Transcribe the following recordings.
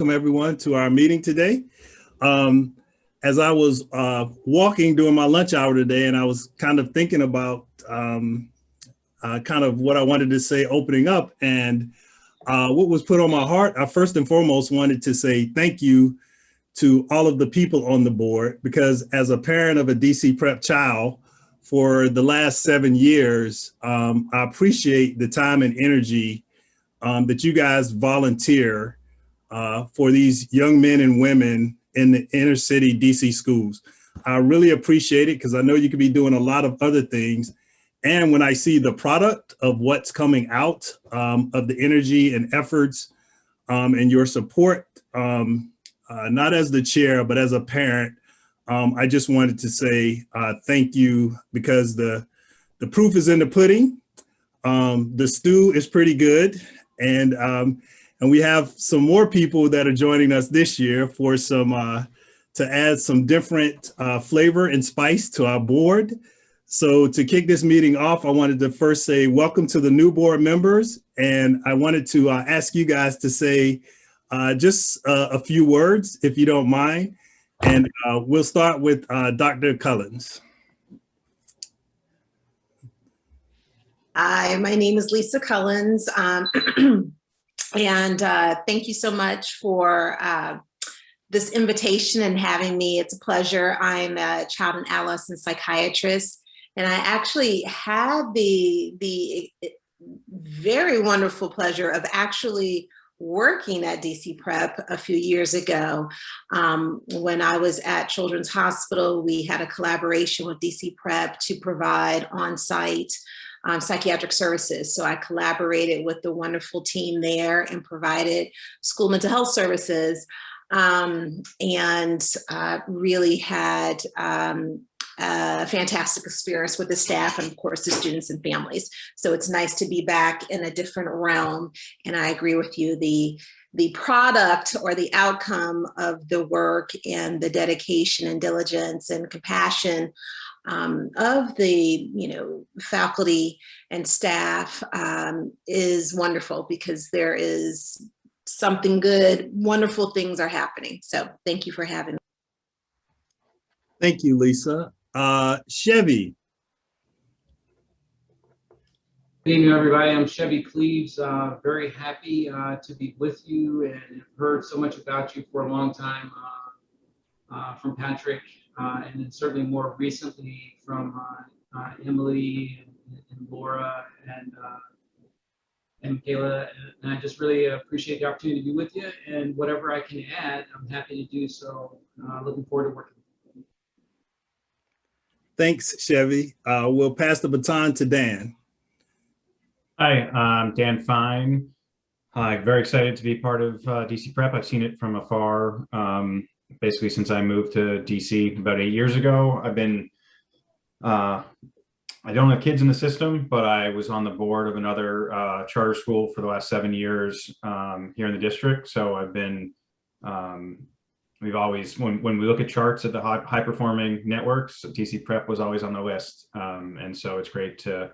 Welcome everyone to our meeting today. As I was walking during my lunch hour today, and I was kind of thinking about kind of what I wanted to say opening up, and what was put on my heart, I first and foremost wanted to say thank you to all of the people on the board, because as a parent of a DC Prep child for the last 7 years, I appreciate the time and energy that you guys volunteer for these young men and women in the inner city DC schools. I really appreciate it because I know you could be doing a lot of other things. And when I see the product of what's coming out of the energy and efforts and your support, not as the chair, but as a parent, I just wanted to say thank you, because the proof is in the pudding. The stew is pretty good. And we have some more people that are joining us this year for some to add some different flavor and spice to our board. So to kick this meeting off, I wanted to first say welcome to the new board members. And I wanted to ask you guys to say just a few words, if you don't mind. And we'll start with Dr. Cullins. Hi, my name is Lisa Cullins. And thank you so much for this invitation and having me. It's a pleasure. I'm a child and adolescent psychiatrist, and I actually had the very wonderful pleasure of actually working at DC Prep a few years ago. When I was at Children's Hospital, we had a collaboration with DC Prep to provide on-site psychiatric services. So I collaborated with the wonderful team there and provided school mental health services, and really had a fantastic experience with the staff and of course the students and families. So it's nice to be back in a different realm. And I agree with you, the product or the outcome of the work and the dedication and diligence and compassion of the faculty and staff is wonderful, because there is something good, wonderful things are happening. So thank you for having me. Thank you, Lisa. Chevy. Good evening, everybody. I'm Chevy Cleaves. Very happy to be with you, and have heard so much about you for a long time from Patrick, and then certainly more recently from Emily and Laura and Michaela. And I just really appreciate the opportunity to be with you, and whatever I can add, I'm happy to do so. Looking forward to working. Thanks, Chevy. We'll pass the baton to Dan. Hi, I'm Dan Fine. I'm very excited to be part of DC Prep. I've seen it from afar, basically since I moved to DC about 8 years ago. I've been, I don't have kids in the system, but I was on the board of another charter school for the last 7 years here in the district. So I've been, we've always, when we look at charts at the high performing networks, DC Prep was always on the list. And so it's great to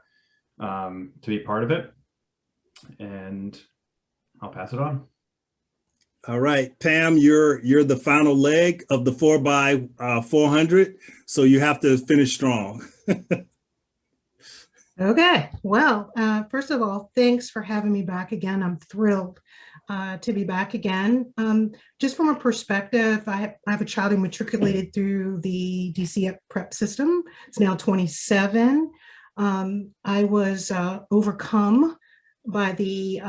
be part of it. And I'll pass it on. All right, Pam, you're the final leg of the 4x400, so you have to finish strong. Okay, well, first of all, thanks for having me back again. I'm thrilled to be back again. Just from a perspective, I have a child who matriculated through the DC Prep system. It's now 27. I was overcome by the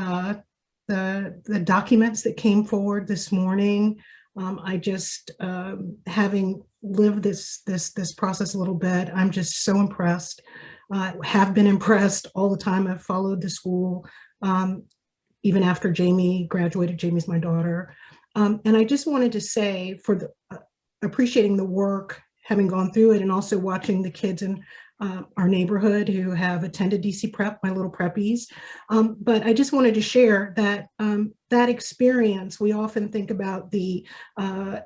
documents that came forward this morning. I just, having lived this process a little bit, I'm just so impressed. Have been impressed all the time. I've followed the school, even after Jamie graduated. Jamie's my daughter. And I just wanted to say, for the appreciating the work, having gone through it, and also watching the kids in our neighborhood who have attended DC Prep, my little preppies. But I just wanted to share that that experience, we often think about the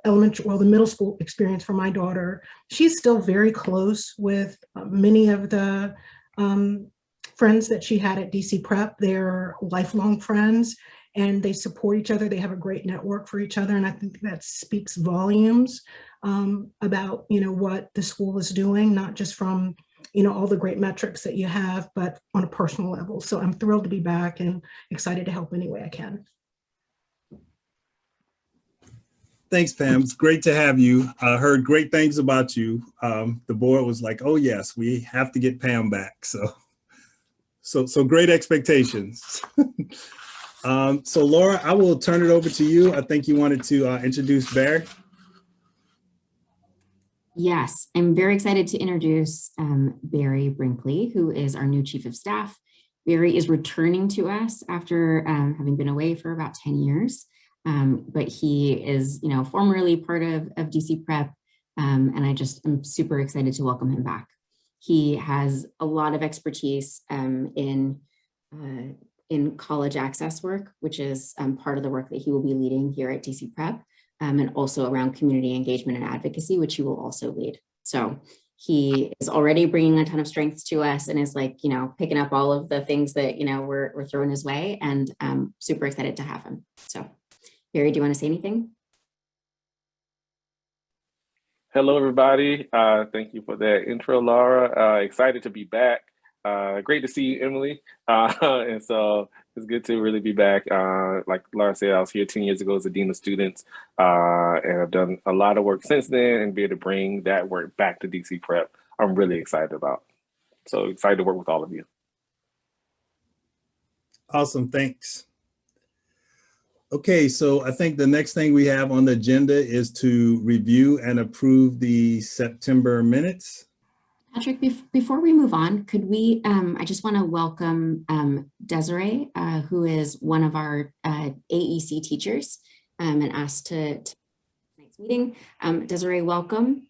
elementary, well, the middle school experience for my daughter. She's still very close with many of the friends that she had at DC Prep. They're lifelong friends. and they support each other. They have a great network for each other. And I think that speaks volumes about, what the school is doing, not just from, all the great metrics that you have, but on a personal level. So I'm thrilled to be back and excited to help any way I can. Thanks, Pam. It's great to have you. I heard great things about you. The board was like, oh yes, we have to get Pam back. So great expectations. So Laura, I will turn it over to you. I think you wanted to introduce Barry. Yes, I'm very excited to introduce Barry Brinkley, who is our new Chief of Staff. Barry is returning to us after having been away for about 10 years. But he is, formerly part of DC Prep, and I'm super excited to welcome him back. He has a lot of expertise in college access work, which is part of the work that he will be leading here at DC Prep, and also around community engagement and advocacy, which he will also lead. So he is already bringing a ton of strengths to us and is picking up all of the things that, we're throwing his way, and super excited to have him. So Barry, do you want to say anything? Hello, everybody. Thank you for that intro, Laura. Excited to be back. Great to see you, Emily. And so it's good to really be back. Like Laura said, I was here 10 years ago as a Dean of Students, and I've done a lot of work since then, and be able to bring that work back to DC Prep, I'm really excited about. So excited to work with all of you. Awesome, thanks. Okay, so I think the next thing we have on the agenda is to review and approve the September minutes. Patrick, before we move on, could we, I just want to welcome Desiree, who is one of our AEC teachers, and asked to tonight's meeting. Desiree, welcome.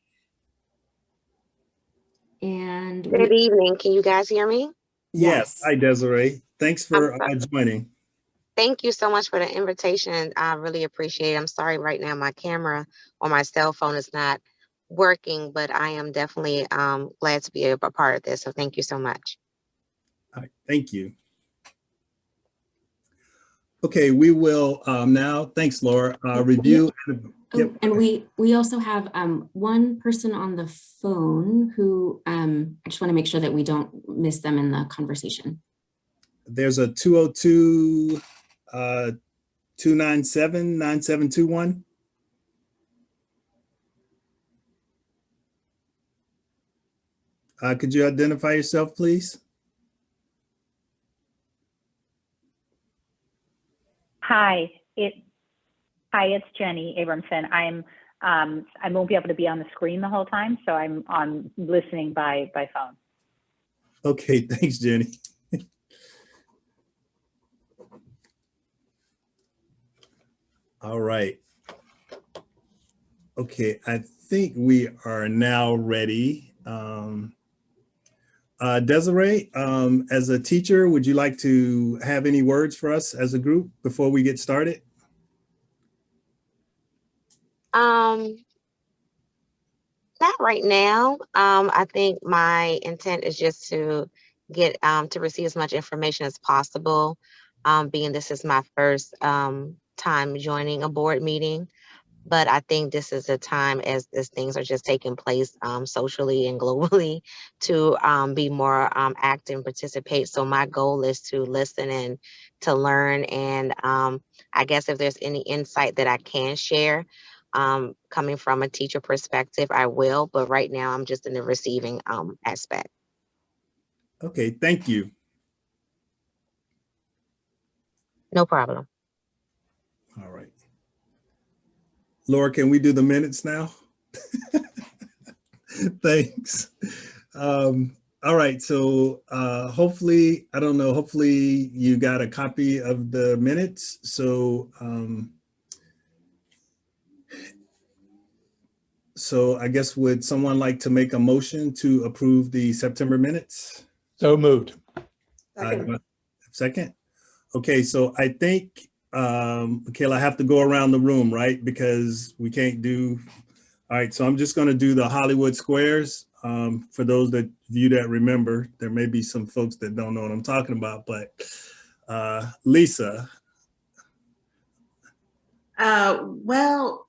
And good evening. Can you guys hear me? Yes. Hi, Desiree. Thanks for joining. Thank you so much for the invitation. I really appreciate it. I'm sorry right now my camera on my cell phone is not working, but I am definitely glad to be a part of this. So thank you so much. All right, thank you. Okay, we will now, thanks Laura, review. Yep. And we also have one person on the phone who I just want to make sure that we don't miss them in the conversation. There's a 202 297 9721. Could you identify yourself, please? Hi, it's Jenny Abramson. I won't be able to be on the screen the whole time, so I'm listening by phone. Okay, thanks, Jenny. All right. Okay, I think we are now ready. Desiree, as a teacher, would you like to have any words for us as a group before we get started? Not right now. I think my intent is just to get to receive as much information as possible, being this is my first time joining a board meeting. But I think this is a time as things are just taking place socially and globally to be more active and participate. So my goal is to listen and to learn. And I guess if there's any insight that I can share coming from a teacher perspective, I will. But right now I'm just in the receiving aspect. Okay, thank you. No problem. All right. Laura, can we do the minutes now? Thanks. All right, so hopefully, I don't know, hopefully you got a copy of the minutes. So, so I guess would someone like to make a motion to approve the September minutes? So moved. Second. Okay, so I think, Michaela, I have to go around the room, right? Because we can't do, all right, so I'm just gonna do the Hollywood Squares. For those of you that remember, there may be some folks that don't know what I'm talking about, but Lisa, Well,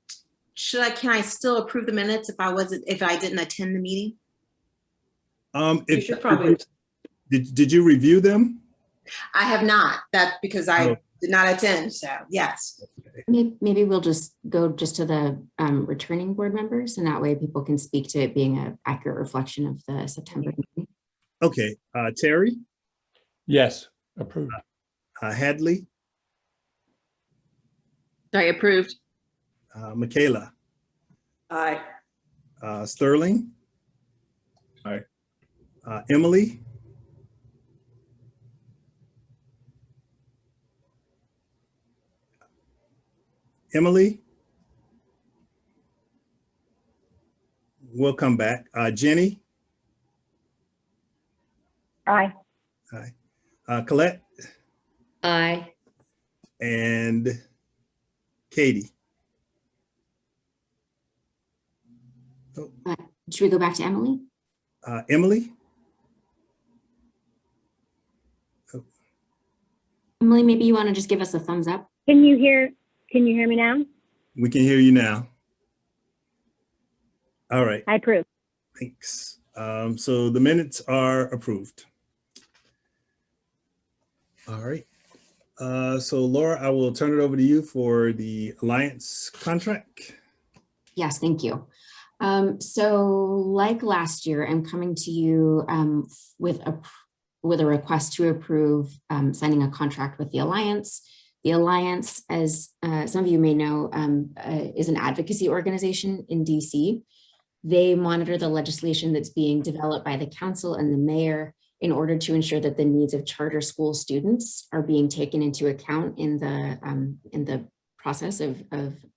can I still approve the minutes if I didn't attend the meeting? You If should probably, did you review them? I have not, that because I Oh. did not attend, so yes. Maybe we'll just go to the returning board members, and that way people can speak to it being an accurate reflection of the September meeting. Okay, Terry, yes, approved. Hadley, Sorry, approved. Michaela, Aye. Sterling. Aye. Emily. Emily. We'll come back. Jenny. Aye. Colette Aye. and Katie. Should we go back to Emily? Emily. Emily, maybe you want to just give us a thumbs up. Can you hear me now? We can hear you now. All right, I approve. thanks. So the minutes are approved. All right. So Laura, I will turn it over to you for the Alliance contract. Yes, thank you. So like last year, I'm coming to you with a request to approve signing a contract with the Alliance. The Alliance, as some of you may know, is an advocacy organization in DC. They monitor the legislation that's being developed by the council and the mayor in order to ensure that the needs of charter school students are being taken into account in the process of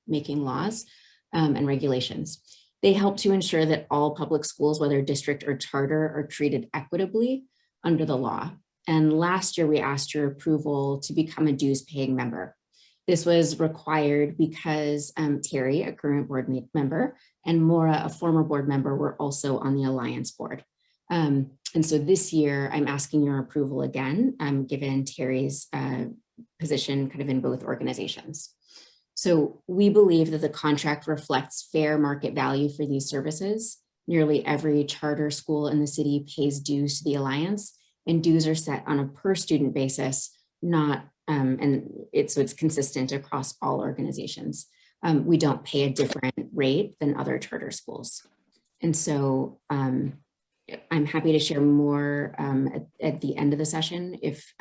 making laws and regulations. They help to ensure that all public schools, whether district or charter, are treated equitably under the law. And last year we asked your approval to become a dues paying member. This was required because Terry, a current board member, and Maura, a former board member, were also on the Alliance board. And so this year I'm asking your approval again, given Terry's position kind of in both organizations. So we believe that the contract reflects fair market value for these services. Nearly every charter school in the city pays dues to the Alliance, and dues are set on a per student basis, not so it's consistent across all organizations. We don't pay a different rate than other charter schools. And so I'm happy to share more at the end of the session if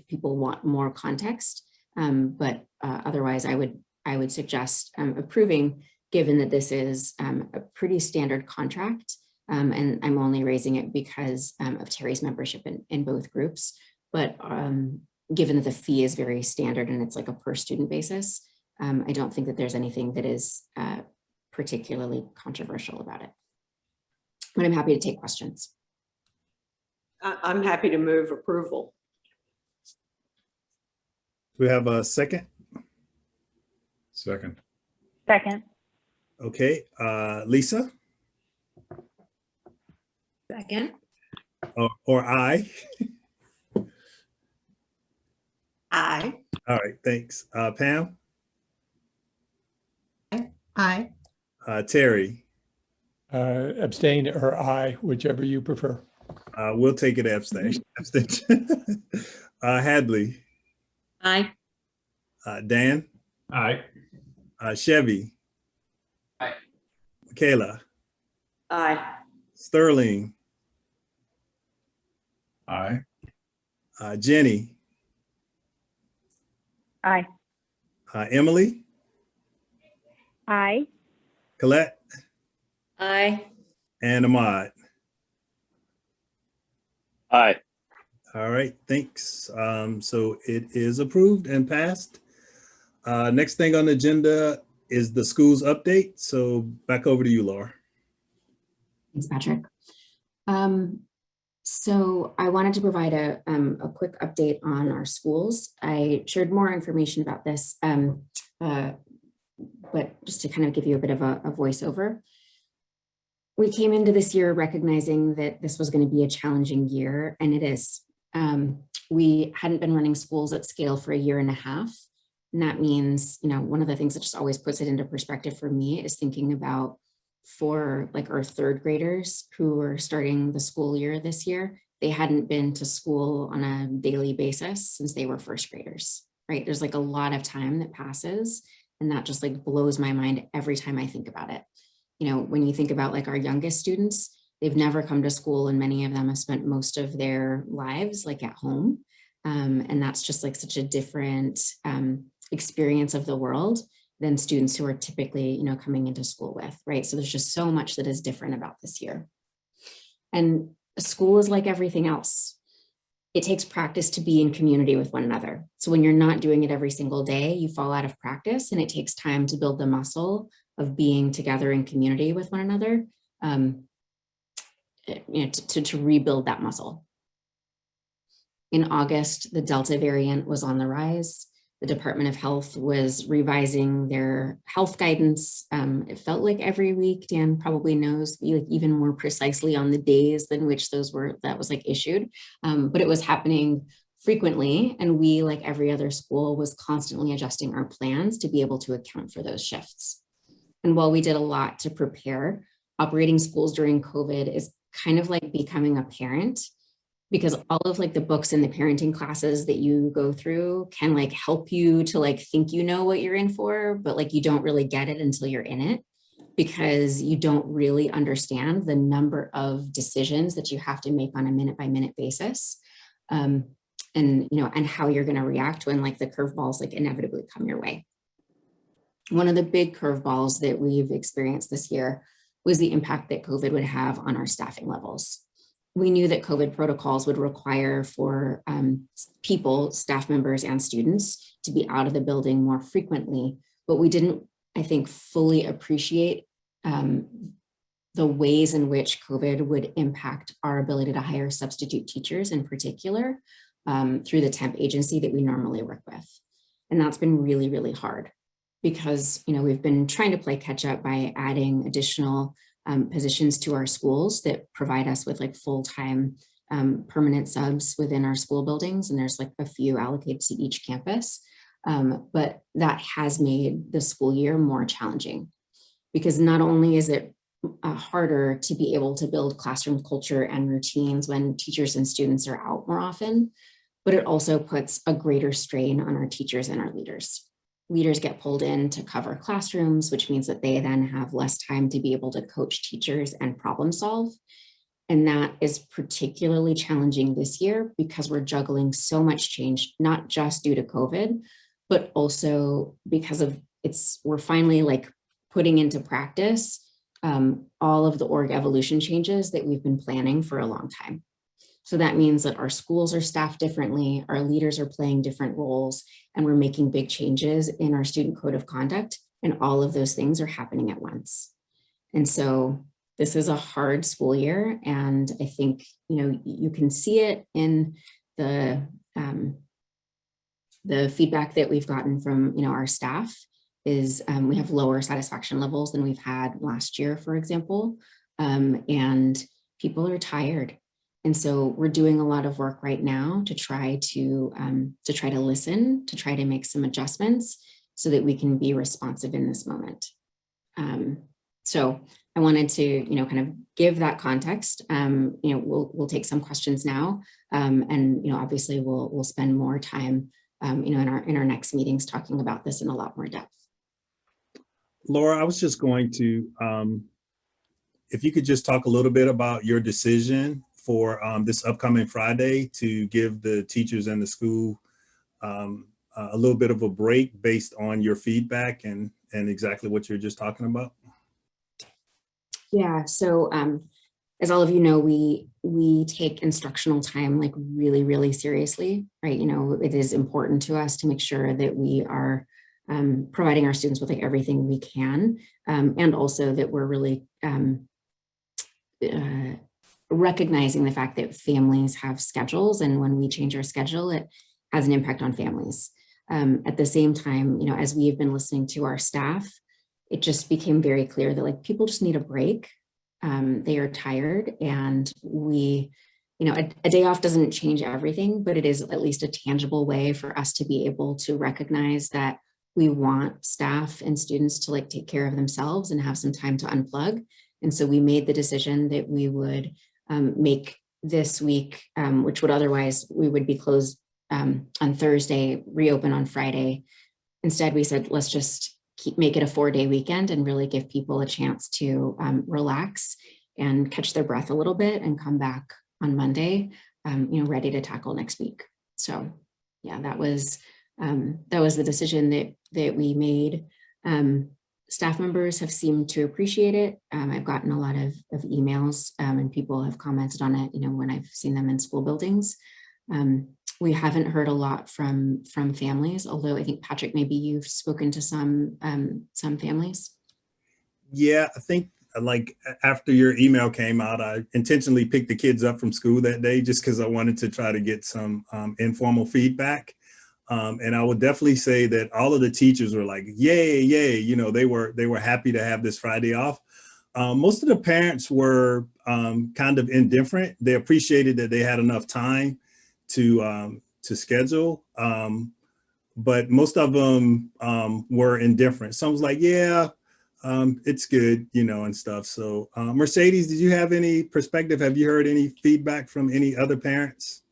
people want more context. But otherwise, I would suggest approving, given that this is a pretty standard contract. And I'm only raising it because of Terry's membership in both groups. But given that the fee is very standard and it's like a per student basis, I don't think that there's anything that is particularly controversial about it. But I'm happy to take questions. I'm happy to move approval. Do we have a second? Second. Second. Okay, Lisa Second. or I. Aye. All right, thanks. Pam, Aye. Terry, Abstain or aye, whichever you prefer. we'll take it abstain. Hadley, Aye. Dan, Aye. Chevy, Aye. Michaela, Aye. Sterling, Aye. Jenny, Aye. Emily, Aye. Colette, Aye. and Ahmad. Aye. All right, thanks. So it is approved and passed. Next thing on the agenda is the schools update. So back over to you, Laura. Thanks, Patrick. So I wanted to provide a quick update on our schools. I shared more information about this, but just to kind of give you a bit of a voiceover. We came into this year recognizing that this was going to be a challenging year, and it is. We hadn't been running schools at scale for 1.5 years. And that means, you know, one of the things that just always puts it into perspective for me is thinking about for like our third graders who are starting the school year this year, they hadn't been to school on a daily basis since they were first graders, right? There's like a lot of time that passes, and that just like blows my mind every time I think about it. You know, when you think about like our youngest students, they've never come to school, and many of them have spent most of their lives like at home. And that's just like such a different experience of the world than students who are typically, you know, coming into school with, right? So there's just so much that is different about this year. And school is like everything else. It takes practice to be in community with one another. So when you're not doing it every single day, you fall out of practice, and it takes time to build the muscle of being together in community with one another, you know, to rebuild that muscle. In August, the Delta variant was on the rise. The Department of Health was revising their health guidance. It felt like every week. Dan probably knows, like even more precisely on the days than which that was like issued. But it was happening frequently, and we, like every other school, was constantly adjusting our plans to be able to account for those shifts. And while we did a lot to prepare, operating schools during COVID is kind of like becoming a parent, because all of like the books and the parenting classes that you go through can like help you to like think you know what you're in for, but like you don't really get it until you're in it, because you don't really understand the number of decisions that you have to make on a minute by minute basis. And, you know, and how you're going to react when like the curveballs like inevitably come your way. One of the big curveballs that we've experienced this year was the impact that COVID would have on our staffing levels. We knew that COVID protocols would require for people, staff members and students, to be out of the building more frequently, but we didn't, I think, fully appreciate the ways in which COVID would impact our ability to hire substitute teachers in particular through the temp agency that we normally work with. And that's been really, really hard, because, you know, we've been trying to play catch up by adding additional positions to our schools that provide us with like full-time permanent subs within our school buildings. And there's like a few allocated to each campus. But that has made the school year more challenging, because not only is it harder to be able to build classroom culture and routines when teachers and students are out more often, but it also puts a greater strain on our teachers and our leaders. Leaders get pulled in to cover classrooms, which means that they then have less time to be able to coach teachers and problem solve. And that is particularly challenging this year, because we're juggling so much change, not just due to COVID, but also because of we're finally like putting into practice all of the org evolution changes that we've been planning for a long time. So that means that our schools are staffed differently, our leaders are playing different roles, and we're making big changes in our student code of conduct, and all of those things are happening at once. And so this is a hard school year, and I think, you know, you can see it in the feedback that we've gotten from, you know, our staff is we have lower satisfaction levels than we've had last year, for example, and people are tired. And so we're doing a lot of work right now to try to listen, to try to make some adjustments so that we can be responsive in this moment. So I wanted to, you know, kind of give that context. You know, we'll take some questions now, and, you know, obviously we'll spend more time, you know, in our next meetings talking about this in a lot more depth. Laura, I was just going to, if you could just talk a little bit about your decision for this upcoming Friday to give the teachers and the school a little bit of a break based on your feedback and exactly what you're just talking about. Yeah, so as all of you know, we take instructional time like really, really seriously, right? You know, it is important to us to make sure that we are providing our students with like everything we can, and also that we're really recognizing the fact that families have schedules, and when we change our schedule, it has an impact on families. At the same time, you know, as we've been listening to our staff, it just became very clear that like people just need a break. They are tired, and we you know, a day off doesn't change everything, but it is at least a tangible way for us to be able to recognize that we want staff and students to like take care of themselves and have some time to unplug. And so we made the decision that we would make this week, which would otherwise we would be closed on Thursday, reopen on Friday. Instead, we said, let's just make it a 4-day weekend and really give people a chance to relax and catch their breath a little bit and come back on Monday, you know, ready to tackle next week. So yeah, that was the decision that we made. Staff members have seemed to appreciate it. I've gotten a lot of emails and people have commented on it, you know, when I've seen them in school buildings. We haven't heard a lot from families, although I think, Patrick, maybe you've spoken to some families. Yeah, I think like after your email came out, I intentionally picked the kids up from school that day just because I wanted to try to get some informal feedback. And I would definitely say that all of the teachers were like, yay, yay, you know, they were happy to have this Friday off. Most of the parents were kind of indifferent. They appreciated that they had enough time to schedule, but most of them were indifferent. Some was like, yeah, it's good, you know, and stuff. So Mercedes, did you have any perspective? Have you heard any feedback from any other parents?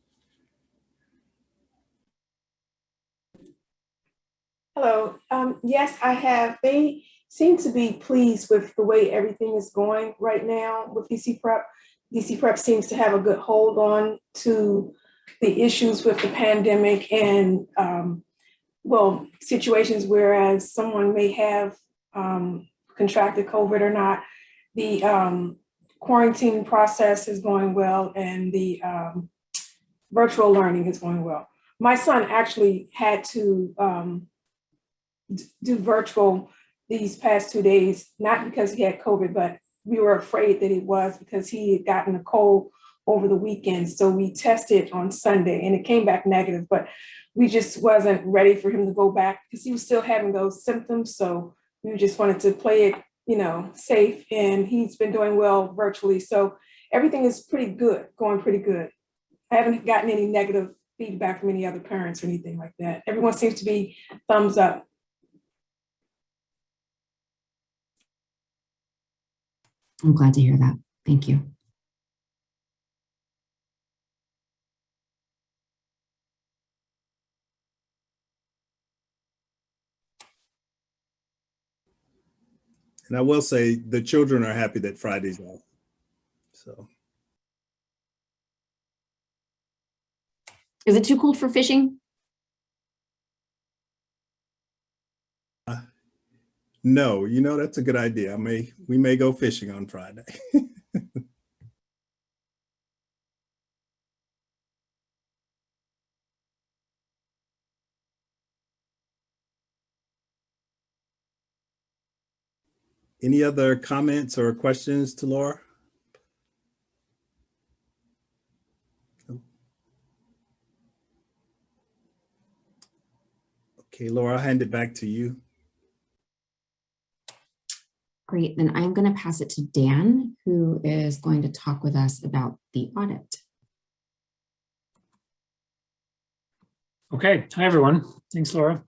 Hello. Yes, I have. They seem to be pleased with the way everything is going right now with DC Prep. DC Prep seems to have a good hold on to the issues with the pandemic and, well, situations whereas someone may have contracted COVID or not. The quarantine process is going well and the virtual learning is going well. My son actually had to do virtual these past 2 days, not because he had COVID, but we were afraid that it was because he had gotten a cold over the weekend. So we tested on Sunday and it came back negative, but we just wasn't ready for him to go back because he was still having those symptoms. So we just wanted to play it, you know, safe, and he's been doing well virtually. So everything is pretty good, going pretty good. I haven't gotten any negative feedback from any other parents or anything like that. Everyone seems to be thumbs up. I'm glad to hear that. Thank you. And I will say the children are happy that Friday's off. So. Is it too cold for fishing? No, you know, that's a good idea. We may go fishing on Friday. Any other comments or questions to Laura? Okay, Laura, I'll hand it back to you. Great, then I'm going to pass it to Dan, who is going to talk with us about the audit. Okay, hi everyone. Thanks, Laura.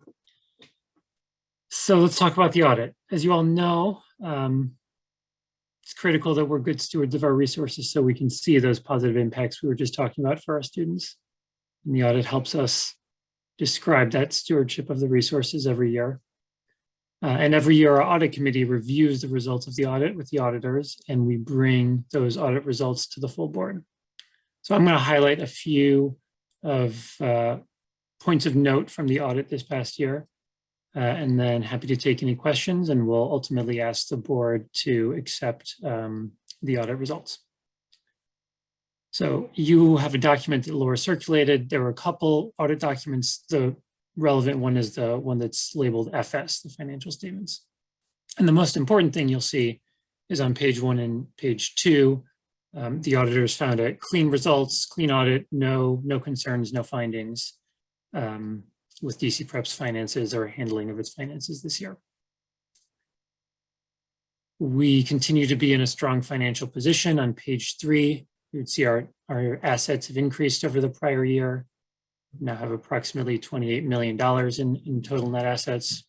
So let's talk about the audit. As you all know, it's critical that we're good stewards of our resources so we can see those positive impacts we were just talking about for our students. And the audit helps us describe that stewardship of the resources every year. And every year, our audit committee reviews the results of the audit with the auditors, and we bring those audit results to the full board. So I'm going to highlight a few of points of note from the audit this past year, and then happy to take any questions, and we'll ultimately ask the board to accept the audit results. So you have a document that Laura circulated. There were a couple audit documents. The relevant one is the one that's labeled FS, the financial statements. And the most important thing you'll see is on page 1 and page 2, the auditors found a clean results, clean audit, no concerns, no findings with DC Prep's finances or handling of its finances this year. We continue to be in a strong financial position. On page 3, you would see our assets have increased over the prior year. We now have approximately $28 million in total net assets.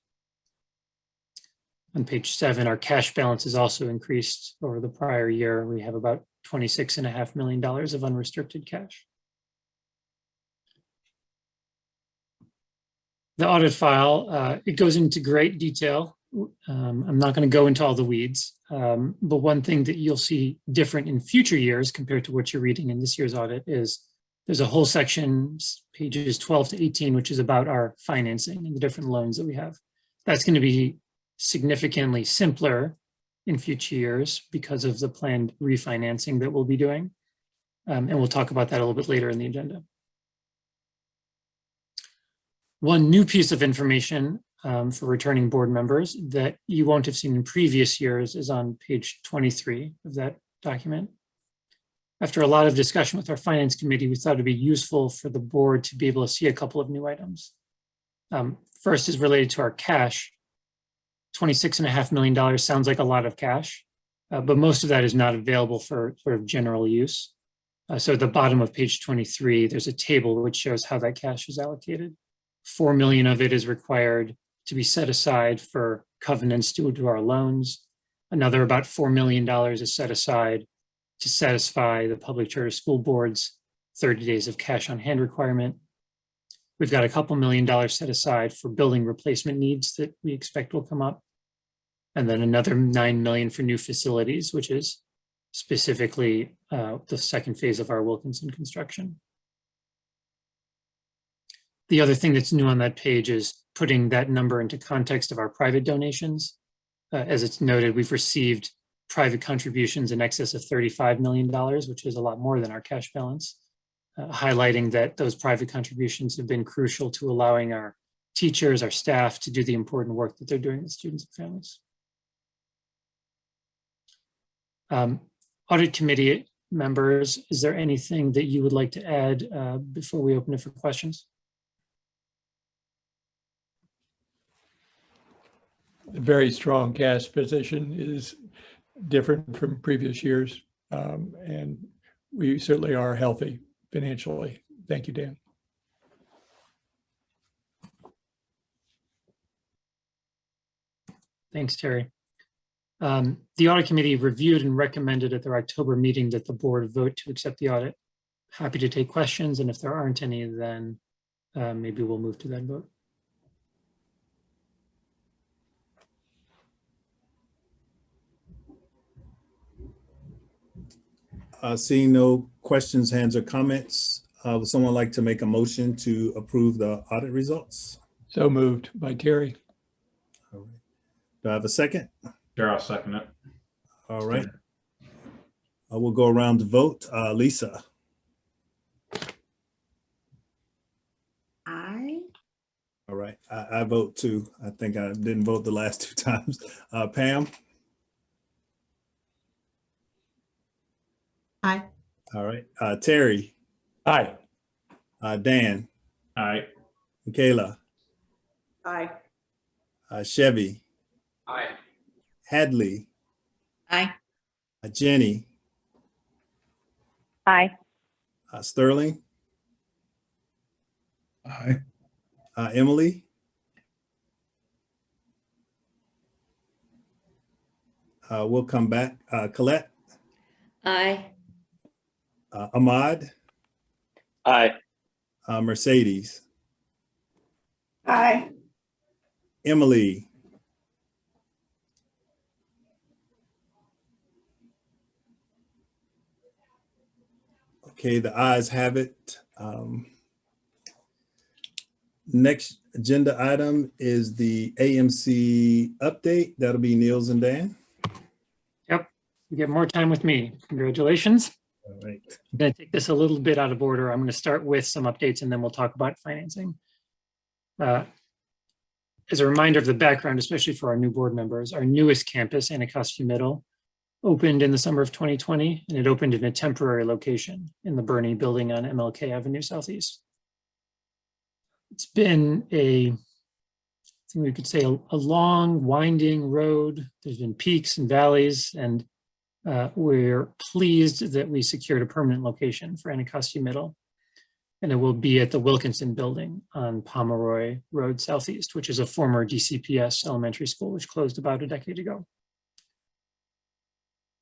On page 7, our cash balance has also increased over the prior year. We have about $26.5 million of unrestricted cash. The audit file, it goes into great detail. I'm not going to go into all the weeds, but one thing that you'll see different in future years compared to what you're reading in this year's audit is there's a whole section, pages 12 to 18, which is about our financing and the different loans that we have. That's going to be significantly simpler in future years because of the planned refinancing that we'll be doing. And we'll talk about that a little bit later in the agenda. One new piece of information for returning board members that you won't have seen in previous years is on page 23 of that document. After a lot of discussion with our finance committee, we thought it'd be useful for the board to be able to see a couple of new items. First is related to our cash. $26.5 million sounds like a lot of cash, but most of that is not available for sort of general use. So at the bottom of page 23, there's a table which shows how that cash is allocated. 4 million of it is required to be set aside for covenants due to our loans. Another about $4 million is set aside to satisfy the public charter school board's 30 days of cash on hand requirement. We've got a couple $1 million set aside for building replacement needs that we expect will come up. And then another 9 million for new facilities, which is specifically the second phase of our Wilkinson construction. The other thing that's new on that page is putting that number into context of our private donations. As it's noted, we've received private contributions in excess of $35 million, which is a lot more than our cash balance, highlighting that those private contributions have been crucial to allowing our teachers, our staff to do the important work that they're doing with students and families. Audit committee members, is there anything that you would like to add before we open it for questions? The very strong cash position is different from previous years, and we certainly are healthy financially. Thank you, Dan. Thanks, Terry. The audit committee reviewed and recommended at their October meeting that the board vote to accept the audit. Happy to take questions, and if there aren't any, then maybe we'll move to that vote. Seeing no questions, hands, or comments, would someone like to make a motion to approve the audit results? So moved by Terry. All right. Do I have a second? Sure, I'll second it. All right. I will go around to vote. Lisa. Aye. All right. I vote too. I think I didn't vote the last 2 times. Pam. Aye. All right. Terry. Aye. Dan. Aye. Michaela. Aye. Chevy. Aye. Hadley. Aye. Jenny. Aye. Sterling. Aye. Emily. We'll come back. Colette. Aye. Ahmad. Aye. Mercedes. Aye. Emily. Okay, the ayes have it. Next agenda item is the AMC update. That'll be Niels and Dan. Yep, you get more time with me. Congratulations. All right. I'm going to take this a little bit out of order. I'm going to start with some updates and then we'll talk about financing. As a reminder of the background, especially for our new board members, our newest campus, Anacostia Middle, opened in the summer of 2020, and it opened in a temporary location in the Bernie building on MLK Avenue Southeast. It's been I think we could say a long, winding road. There's been peaks and valleys, and We're pleased that we secured a permanent location for Anacostia Middle, and it will be at the Wilkinson Building on Pomeroy Road Southeast, which is a former DCPS elementary school, which closed about a decade ago.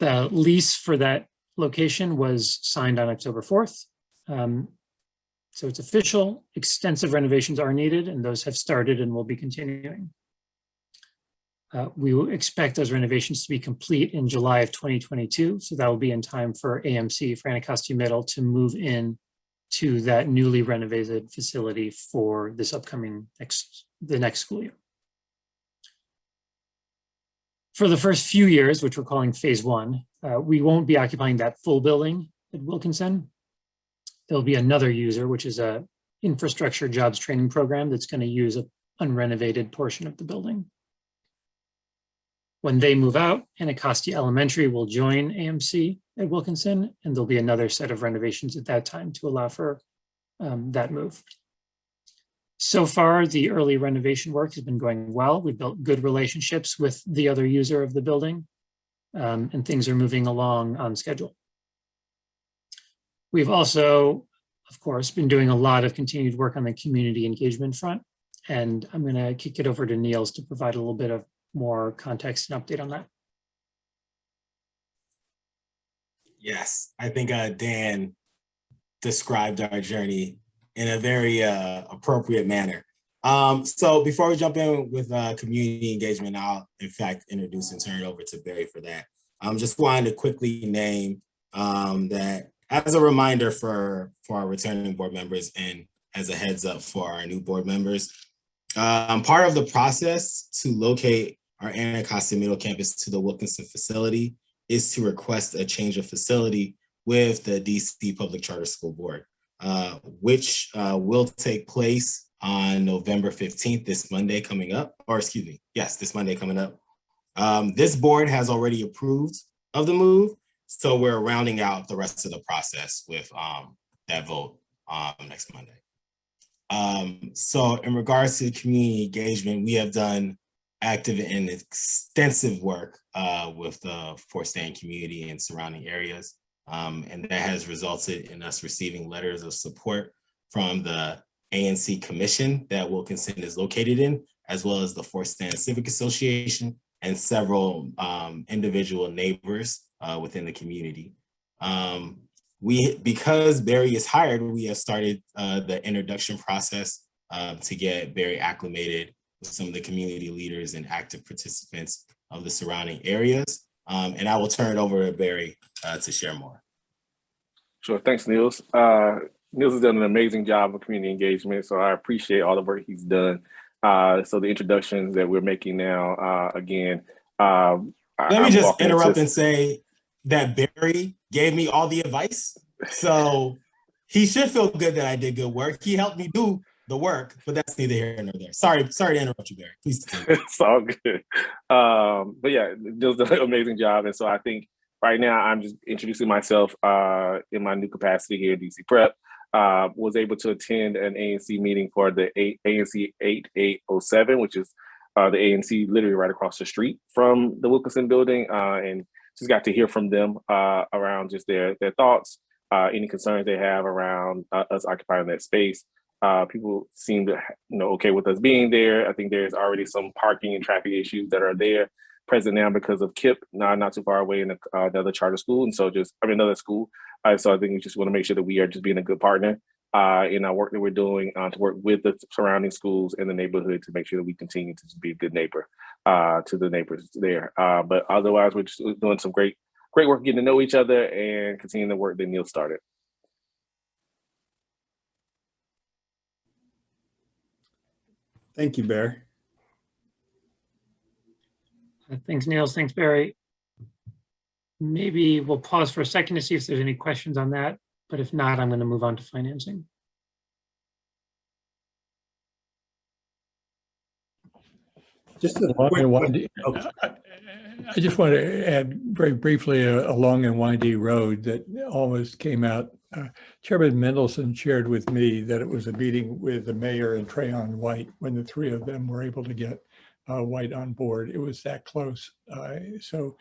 The lease for that location was signed on October 4th. So it's official. Extensive renovations are needed, and those have started and will be continuing. We will expect those renovations to be complete in July of 2022. So that will be in time for AMC, for Anacostia Middle, to move in to that newly renovated facility for this upcoming the next school year. For the first few years, which we're calling phase 1, we won't be occupying that full building at Wilkinson. There'll be another user, which is a infrastructure jobs training program that's going to use an unrenovated portion of the building. When they move out, Anacostia Elementary will join AMC at Wilkinson, and there'll be another set of renovations at that time to allow for that move. So far, the early renovation work has been going well. We've built good relationships with the other user of the building, and things are moving along on schedule. We've also, of course, been doing a lot of continued work on the community engagement front, and I'm going to kick it over to Niels to provide a little bit of more context and update on that. Yes, I think Dan described our journey in a very appropriate manner. So before we jump in with community engagement, I'll in fact introduce and turn it over to Barry for that. Just wanted to quickly name that as a reminder for our returning board members and as a heads up for our new board members. Part of the process to locate our Anacostia Middle Campus to the Wilkinson facility is to request a change of facility with the DC Public Charter School Board, which will take place on November 15th, this Monday coming up, or excuse me, yes, this Monday coming up. This board has already approved of the move, so we're rounding out the rest of the process with that vote next Monday. So in regards to community engagement, we have done active and extensive work with the Fort Stanton community and surrounding areas. And that has resulted in us receiving letters of support from the ANC Commission that Wilkinson is located in, as well as the Fort Stanton Civic Association and several individual neighbors within the community. Because Barry is hired, we have started the introduction process to get Barry acclimated with some of the community leaders and active participants of the surrounding areas. And I will turn it over to Barry to share more. Sure, thanks, Niels. Niels has done an amazing job of community engagement, so I appreciate all the work he's done. So the introductions that we're making now, again. Let me just interrupt and say that Barry gave me all the advice. So he should feel good that I did good work. He helped me do the work, but that's neither here nor there. Sorry to interrupt you, Barry. Please continue. It's all good. But yeah, Niels did an amazing job. And so I think right now I'm just introducing myself in my new capacity here at DC Prep. Was able to attend an ANC meeting for the ANC 8807, which is the ANC literally right across the street from the Wilkinson building, and just got to hear from them around just their thoughts, any concerns they have around us occupying that space. People seem to okay with us being there. I think there's already some parking and traffic issues that are there present now because of KIPP, not too far away in another charter school, and so another school. So I think we just want to make sure that we are just being a good partner in our work that we're doing to work with the surrounding schools and the neighborhood to make sure that we continue to just be a good neighbor to the neighbors there. But otherwise, we're just doing some great work getting to know each other and continuing the work that Neil started. Thank you, Barry. Thanks, Niels. Thanks, Barry. Maybe we'll pause for a second to see if there's any questions on that, but if not, I'm going to move on to financing. Just along and windy. I just want to add very briefly a long and windy road that almost came out. Chairman Mendelson shared with me that it was a meeting with the mayor and Trayon White when the three of them were able to get White on board. It was that close. So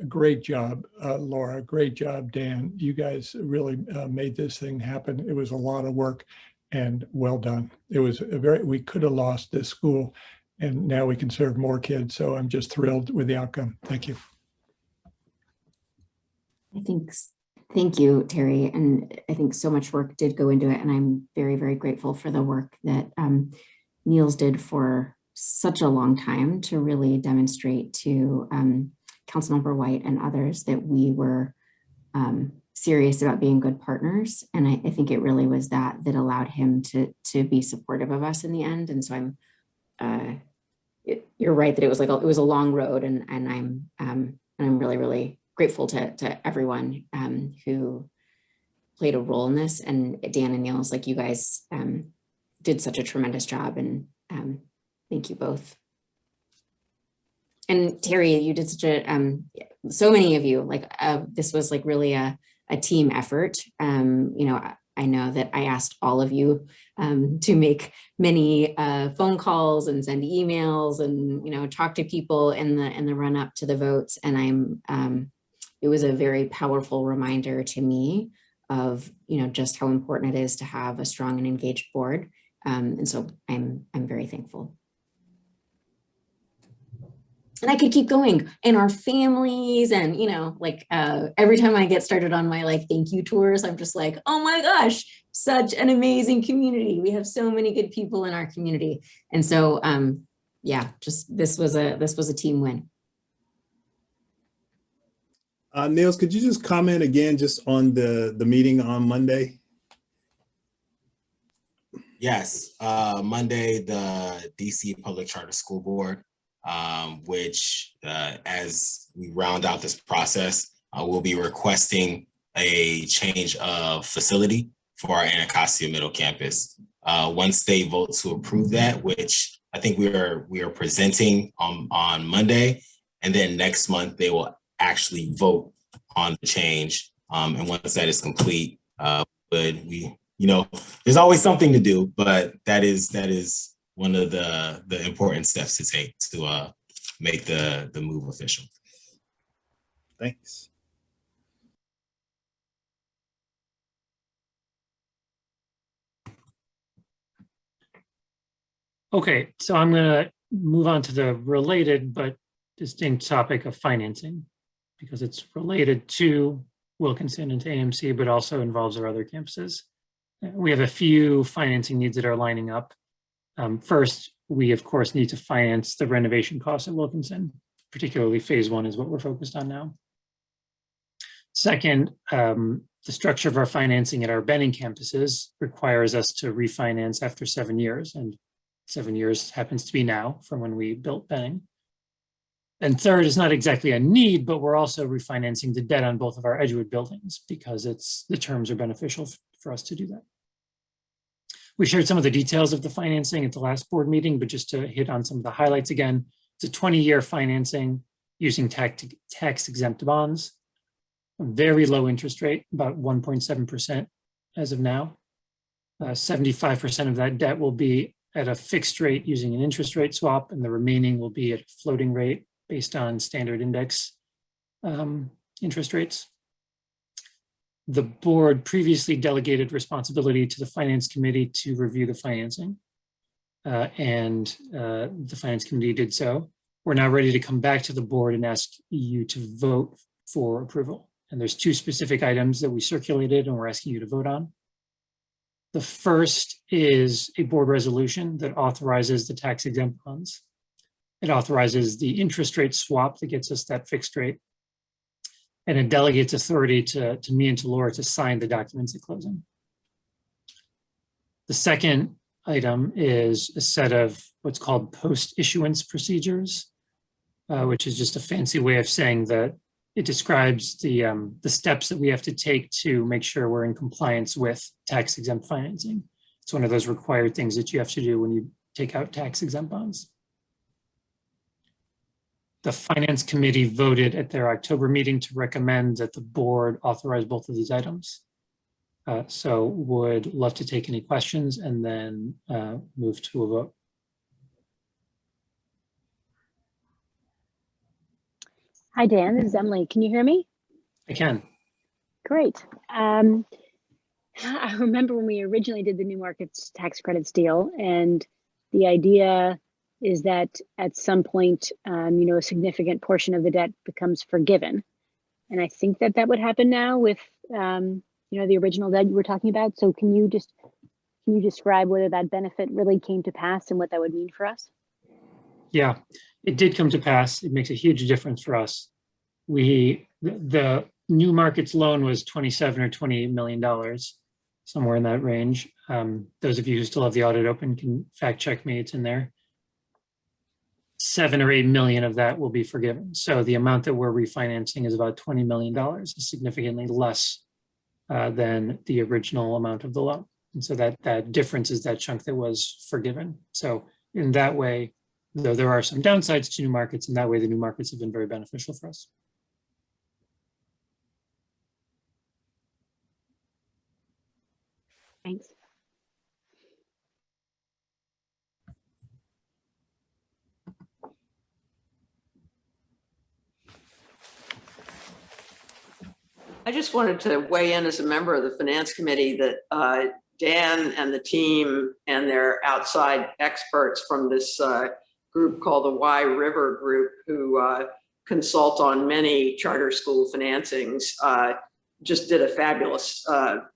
great job, Laura. Great job, Dan. You guys really made this thing happen. It was a lot of work and well done. It was we could have lost this school and now we can serve more kids. So I'm just thrilled with the outcome. Thank you. Thank you, Terry. And I think so much work did go into it. And I'm very, very grateful for the work that Niels did for such a long time to really demonstrate to Councilmember White and others that we were serious about being good partners. And I think it really was that allowed him to be supportive of us in the end. And so you're right that it was a long road, and I'm really, really grateful to everyone who played a role in this. And Dan and Niels, like you guys did such a tremendous job, and thank you both. And Terry, you did such a, so many of you, this was like really a team effort. I know that I asked all of you to make many phone calls and send emails and, talk to people in the run up to the votes. And it was a very powerful reminder to me of, just how important it is to have a strong and engaged board. And so I'm very thankful. And I could keep going, and our families, and every time I get started on my thank you tours, I'm just like, oh my gosh, such an amazing community. We have so many good people in our community. And so yeah, just this was a team win. Niels, could you just comment again just on the meeting on Monday? Yes, Monday, the DC Public Charter School Board, which as we round out this process, we'll be requesting a change of facility for our Anacostia Middle Campus. Once they vote to approve that, which I think we are presenting on Monday, and then next month they will actually vote on the change. And once that is complete, there's always something to do, but that is one of the important steps to take to make the move official. Thanks. Okay, so I'm going to move on to the related but distinct topic of financing, because it's related to Wilkinson and to AMC, but also involves our other campuses. We have a few financing needs that are lining up. First, we of course need to finance the renovation costs at Wilkinson, particularly phase 1 is what we're focused on now. Second, the structure of our financing at our Benning campuses requires us to refinance after 7 years, and 7 years happens to be now from when we built Benning. And third is not exactly a need, but we're also refinancing the debt on both of our Edgewood buildings because the terms are beneficial for us to do that. We shared some of the details of the financing at the last board meeting, but just to hit on some of the highlights again, it's a 20-year financing using tax exempt bonds, a very low interest rate, about 1.7% as of now. 75% of that debt will be at a fixed rate using an interest rate swap, and the remaining will be at a floating rate based on standard index interest rates. The board previously delegated responsibility to the Finance Committee to review the financing, and the Finance Committee did so. We're now ready to come back to the board and ask you to vote for approval. And there's 2 specific items that we circulated and we're asking you to vote on. The first is a board resolution that authorizes the tax exempt bonds. It authorizes the interest rate swap that gets us that fixed rate. And it delegates authority to me and to Laura to sign the documents at closing. The second item is a set of what's called post-issuance procedures, which is just a fancy way of saying that it describes the steps that we have to take to make sure we're in compliance with tax exempt financing. It's one of those required things that you have to do when you take out tax exempt bonds. The Finance Committee voted at their October meeting to recommend that the board authorize both of these items. So would love to take any questions and then move to a vote. Hi, Dan. This is Emily. Can you hear me? I can. Great. I remember when we originally did the new markets tax credits deal, and the idea is that at some point, a significant portion of the debt becomes forgiven. And I think that would happen now with, the original debt you were talking about. So can you describe whether that benefit really came to pass and what that would mean for us? Yeah, it did come to pass. It makes a huge difference for us. The new markets loan was $27 or $28 million, somewhere in that range. Those of you who still have the audit open can fact check me, it's in there. 7 or 8 million of that will be forgiven. So the amount that we're refinancing is about $20 million, significantly less than the original amount of the loan. And so that difference is that chunk that was forgiven. So in that way, though there are some downsides to new markets, in that way, the new markets have been very beneficial for us. Thanks. I just wanted to weigh in as a member of the Finance Committee that Dan and the team and their outside experts from this group called the Y River Group, who consult on many charter school financings, just did a fabulous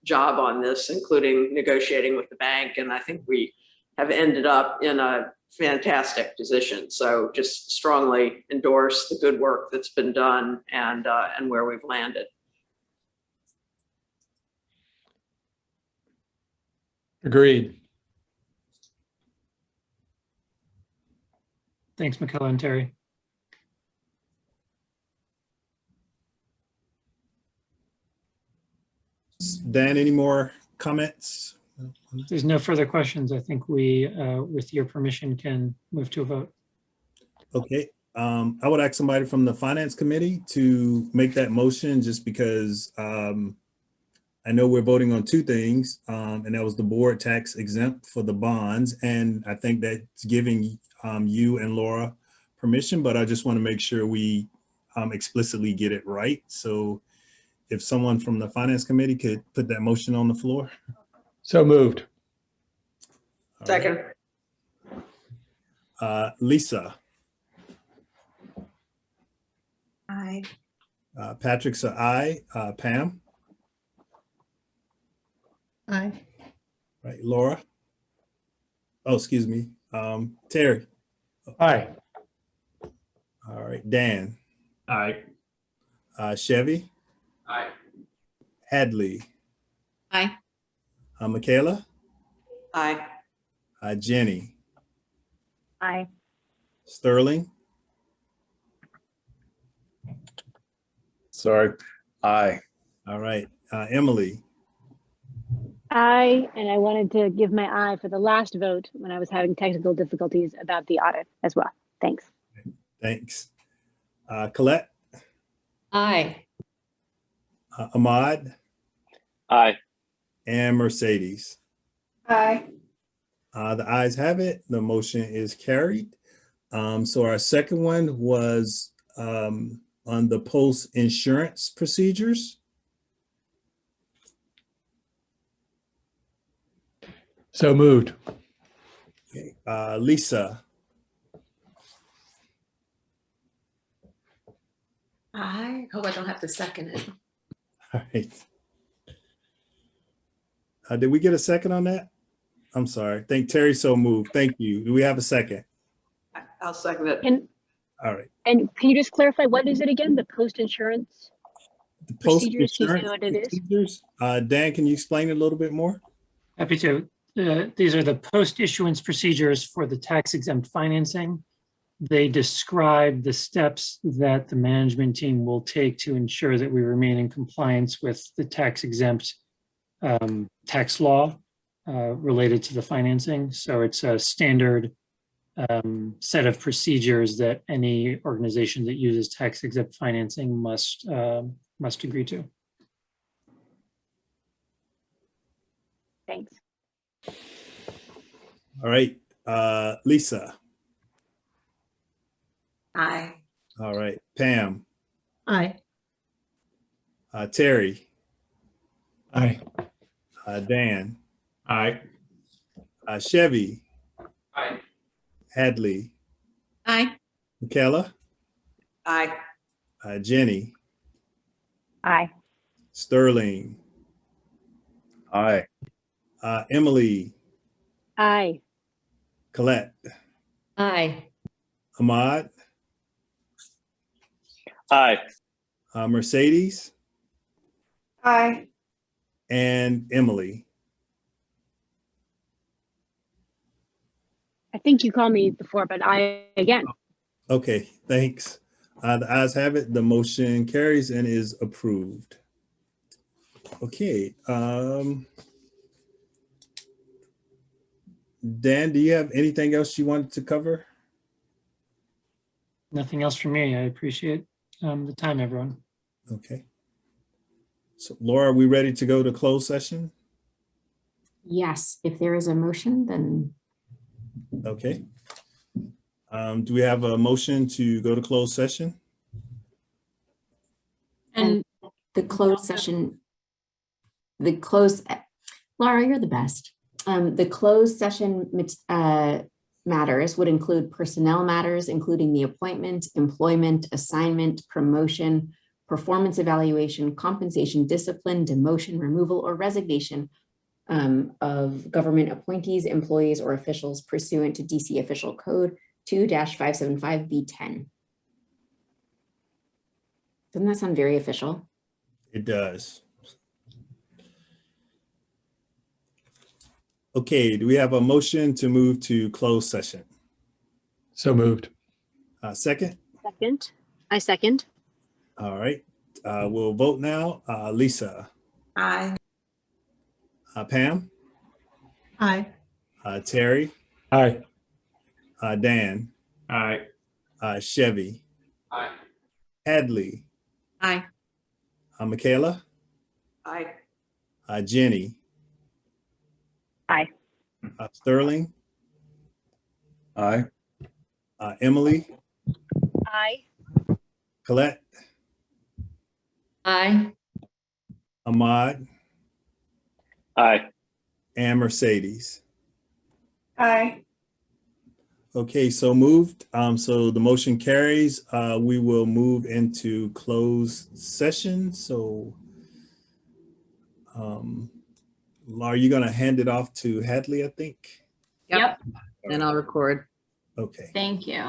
job on this, including negotiating with the bank. And I think we have ended up in a fantastic position. So just strongly endorse the good work that's been done and where we've landed. Agreed. Thanks, Michaela and Terry. Dan, any more comments? There's no further questions. I think we, with your permission, can move to a vote. Okay. I would ask somebody from the Finance Committee to make that motion, just because I know we're voting on two things, and that was the board tax exempt for the bonds. And I think that's giving you and Laura permission, but I just want to make sure we explicitly get it right. So if someone from the Finance Committee could put that motion on the floor. So moved. Second. Lisa. Aye. Patrick's an aye. Pam. Aye. Right, Laura. Oh, excuse me. Terry. Aye. All right, Dan. Aye. Chevy. Aye. Hadley. Aye. Michaela. Aye. Jenny. Aye. Sterling. Sorry. Aye. All right, Emily. Aye, and I wanted to give my aye for the last vote when I was having technical difficulties about the audit as well. Thanks. Thanks. Colette. Aye. Ahmad. Aye. And Mercedes. Aye. The ayes have it. The motion is carried. So our second one was on the post-insurance procedures. So moved. Okay. Lisa. I hope I don't have to second it. All right. Did we get a second on that? I'm sorry. Thank Terry so moved. Thank you. Do we have a second? I'll second it. All right. And can you just clarify, what is it again? The post-insurance The procedures? Can you say post-insurance what it is? procedures. Dan, can you explain it a little bit more? Happy to. These are the post-issuance procedures for the tax-exempt financing. They describe the steps that the management team will take to ensure that we remain in compliance with the tax-exempt tax law related to the financing. So it's a standard set of procedures that any organization that uses tax-exempt financing must agree to. Thanks. All right. Lisa. Aye. All right. Pam. Aye. Terry, Aye. Dan, Aye. Chevy, Aye. Hadley, Aye. Michaela, Aye. Jenny, Aye. Sterling, Aye. Emily, Aye. Colette, Aye. Ahmad, Aye. Mercedes, Aye. and Emily. I think you called me before, but I again. Okay, thanks. The ayes have it. The motion carries and is approved. Okay. Dan, do you have anything else you wanted to cover? Nothing else from me. I appreciate the time, everyone. Okay. So Laura, are we ready to go to closed session? Yes, if there is a motion, then Okay. Do we have a motion to go to closed session? and the closed session, Laura, you're the best. The closed session matters would include personnel matters, including the appointment, employment, assignment, promotion, performance evaluation, compensation, discipline, demotion, removal, or resignation of government appointees, employees, or officials pursuant to DC Official Code 2-575B10. Doesn't that sound very official? It does. Okay, do we have a motion to move to closed session? So moved. Second? Second. I second. All right, we'll vote now. Lisa, Aye. Pam, Aye. Terry, Aye. Dan, Aye. Chevy, Aye. Hadley, Aye. Michaela, Aye. Jenny, Aye. Sterling, Aye. Emily, Aye. Colette, Aye. Ahmad, Aye. and Mercedes. Aye. Okay, so moved. So the motion carries. We will move into closed session. So Laura, you're gonna hand it off to Hadley, I think? Yep. And I'll record. Okay. Thank you.